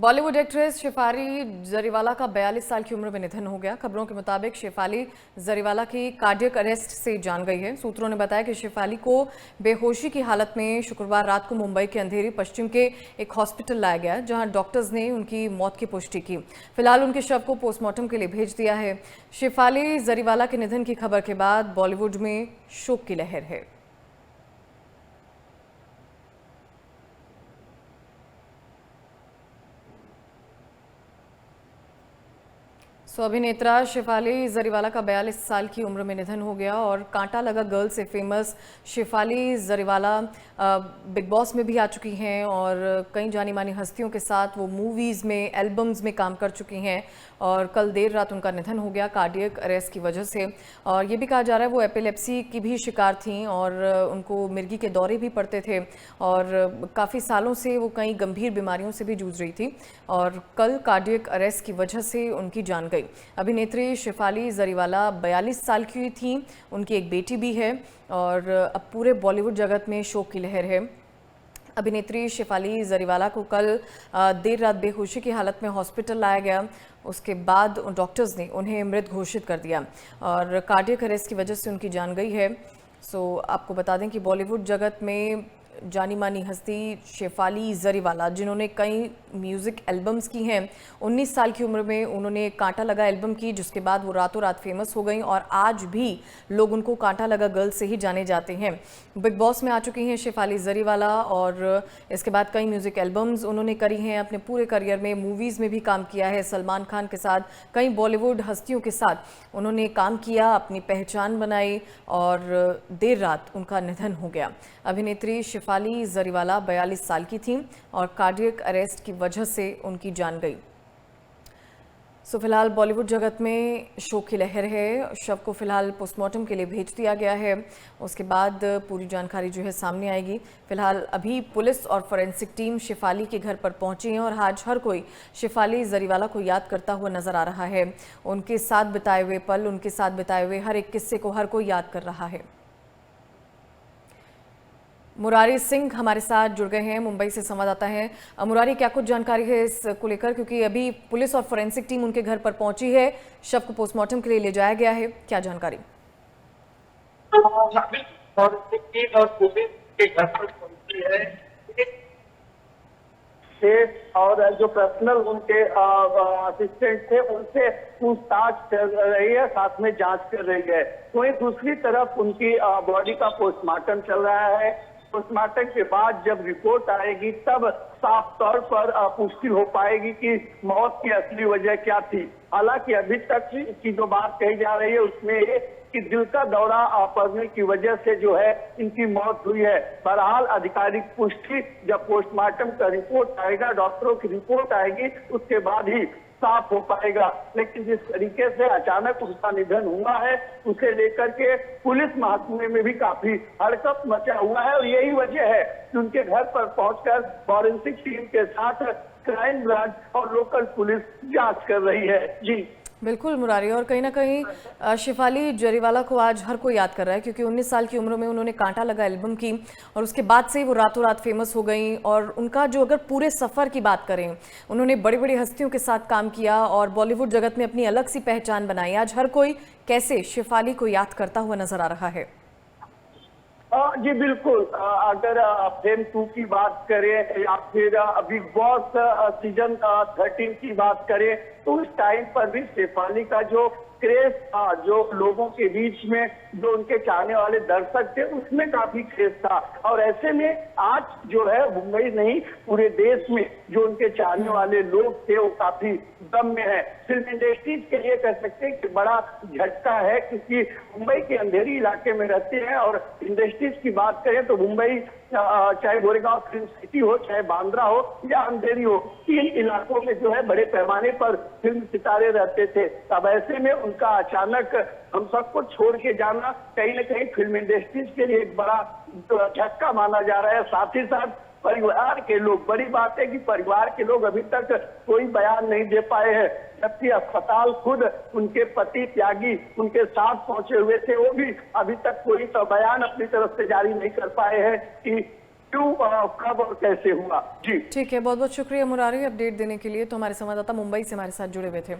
Bollywood actress Shefali Jariwala का 42 साल की उम्र में निधन हो गया। खबरों के मुताबिक शेफाली जरीवाला की कार्डियक अरेस्ट से जान गई है। सूत्रों ने बताया कि शेफाली को बेहोशी की हालत में शुक्रवार रात को मुंबई के अंधेरी पश्चिम के एक हॉस्पिटल लाया गया, जहां डॉक्टर्स ने उनकी मौत की पुष्टि की। फिलहाल उनके शव को पोस्टमार्टम के लिए भेज दिया है। शेफाली जरीवाला के निधन की खबर के बाद बॉलीवुड में शोक की लहर है। अभिनेत्रा शेफाली जरीवाला का 42 साल की उम्र में निधन हो गया और कांटा लगा गर्ल से फेमस शेफाली जरीवाला बिग बॉस में भी आ चुकी हैं और कई जानी मानी हस्तियों के साथ वो मूवीज़ में, एल्बम्स में काम कर चुकी हैं। और कल देर रात उनका निधन हो गया कार्डियक अरेस्ट की वजह से। और ये भी कहा जा रहा है वो एपिलेप्सी की भी शिकार थीं और उनको मिर्गी के दौरे भी पड़ते थे और काफ़ी सालों से वो कई गंभीर बीमारियों से भी जूझ रही थी और कल कार्डियक अरेस्ट की वजह से उनकी जान गई। अभिनेत्री शेफाली जरीवाला 42 साल की थी, उनकी एक बेटी भी है और अब पूरे बॉलीवुड जगत में शोक की लहर है। अभिनेत्री शेफाली जरीवाला को कल देर रात बेहोशी की हालत में हॉस्पिटल लाया गया। उसके बाद डॉक्टर्स ने उन्हें मृत घोषित कर दिया और कार्डियक अरेस्ट की वजह से उनकी जान गई है। आपको बता दें कि बॉलीवुड जगत में जानी मानी हस्ती शेफाली जरीवाला, जिन्होंने कई म्यूज़िक एल्बम्स की हैं, 19 साल की उम्र में उन्होंने कांटा लगा एल्बम की, जिसके बाद वो रातों रात फेमस हो गई और आज भी लोग उनको कांटा लगा गर्ल से ही जाने जाते हैं। बिग बॉस में आ चुकी हैं शेफाली जरीवाला और इसके बाद कई म्यूज़िक एल्बम्स उन्होंने करी हैं। अपने पूरे करियर में मूवीज़ में भी काम किया है, सलमान खान के साथ, कई बॉलीवुड हस्तियों के साथ उन्होंने काम किया, अपनी पहचान बनाई और देर रात उनका निधन हो गया। अभिनेत्री शेफाली जरीवाला 42 साल की थीं और कार्डियक अरेस्ट की वजह से उनकी जान गई। फिलहाल बॉलीवुड जगत में शोक की लहर है। शव को फिलहाल पोस्टमार्टम के लिए भेज दिया गया है, उसके बाद पूरी जानकारी जो है सामने आएगी। फिलहाल अभी पुलिस और फोरेंसिक टीम शेफाली के घर पर पहुंची है और आज हर कोई शेफाली जरीवाला को याद करता हुआ नजर आ रहा है। उनके साथ बिताए हुए पल, उनके साथ बिताए हुए हर एक किस्से को हर कोई याद कर रहा है। मुरारी सिंह हमारे साथ जुड़ गए हैं, मुंबई से संवाददाता हैं। मुरारी, क्या कुछ जानकारी है इसको लेकर, क्योंकि अभी पुलिस और फोरेंसिक टीम उनके घर पर पहुंची है, शव को पोस्टमार्टम के लिए ले जाया गया है, क्या जानकारी? फोरेंसिक टीम और पुलिस के घर पर पहुंची है और जो पर्सनल उनके असिस्टेंट थे उनसे पूछताछ कर रही है, साथ में जांच कर रही है। वहीं दूसरी तरफ उनकी बॉडी का पोस्टमार्टम चल रहा है। पोस्टमार्टम के बाद जब रिपोर्ट आएगी तब साफ तौर पर पुष्टि हो पाएगी कि मौत की असली वजह क्या थी। हालांकि अभी तक की जो बात कही जा रही है उसमें ये कि दिल का दौरा पड़ने की वजह से जो है इनकी मौत हुई है। बहरहाल आधिकारिक पुष्टि जब पोस्टमार्टम का रिपोर्ट आएगा, डॉक्टरों की रिपोर्ट आएगी, उसके बाद ही साफ हो पाएगा। लेकिन जिस तरीके से अचानक उसका निधन हुआ है उसे लेकर के पुलिस महकमे में भी काफी हड़कंप मचा हुआ है और यही वजह है कि उनके घर पर पहुंचकर फॉरेंसिक टीम के साथ क्राइम ब्रांच और लोकल पुलिस जांच कर रही है। जी बिल्कुल मुरारी, और कहीं ना कहीं शेफाली जरीवाला को आज हर कोई याद कर रहा है, क्योंकि 19 साल की उम्र में उन्होंने कांटा लगा एल्बम की और उसके बाद से ही वो रातों रात फेमस हो गई। और उनका जो अगर पूरे सफ़र की बात करें, उन्होंने बड़ी बड़ी हस्तियों के साथ काम किया और बॉलीवुड जगत में अपनी अलग सी पहचान बनाई। आज हर कोई कैसे शेफाली को याद करता हुआ नजर आ रहा है? जी बिल्कुल, अगर फेम 2 की बात करें या फिर बिग बॉस सीजन 13 की बात करें तो उस टाइम पर भी शेफाली का जो क्रेज था, जो लोगों के बीच में जो उनके चाहने वाले दर्शक थे उसमें काफी क्रेज था। और ऐसे में आज जो है मुंबई नहीं पूरे देश में जो उनके चाहने वाले लोग थे वो काफी दम में है। फिल्म इंडस्ट्री के लिए कह सकते हैं कि बड़ा झटका है, क्योंकि मुंबई के अंधेरी इलाके में रहते हैं और इंडस्ट्रीज की बात करें तो मुंबई चाहे गोरेगांव फिल्म सिटी हो, चाहे बांद्रा हो या अंधेरी हो, तीन इलाकों में जो है बड़े पैमाने पर फिल्म सितारे रहते थे। अब ऐसे में उनका अचानक हम सबको छोड़ के जाना कहीं ना कहीं फिल्म इंडस्ट्रीज के लिए एक बड़ा झटका माना जा रहा है। साथ ही साथ परिवार के लोग, बड़ी बात है कि परिवार के लोग अभी तक कोई बयान नहीं दे पाए हैं, जबकि अस्पताल खुद उनके पति त्यागी उनके साथ पहुंचे हुए थे, वो भी अभी तक कोई बयान अपनी तरफ से जारी नहीं कर पाए हैं कि क्यों, कब और कैसे हुआ। जी ठीक है, बहुत बहुत शुक्रिया मुरारी अपडेट देने के लिए। तो हमारे संवाददाता मुंबई से हमारे साथ जुड़े हुए थे।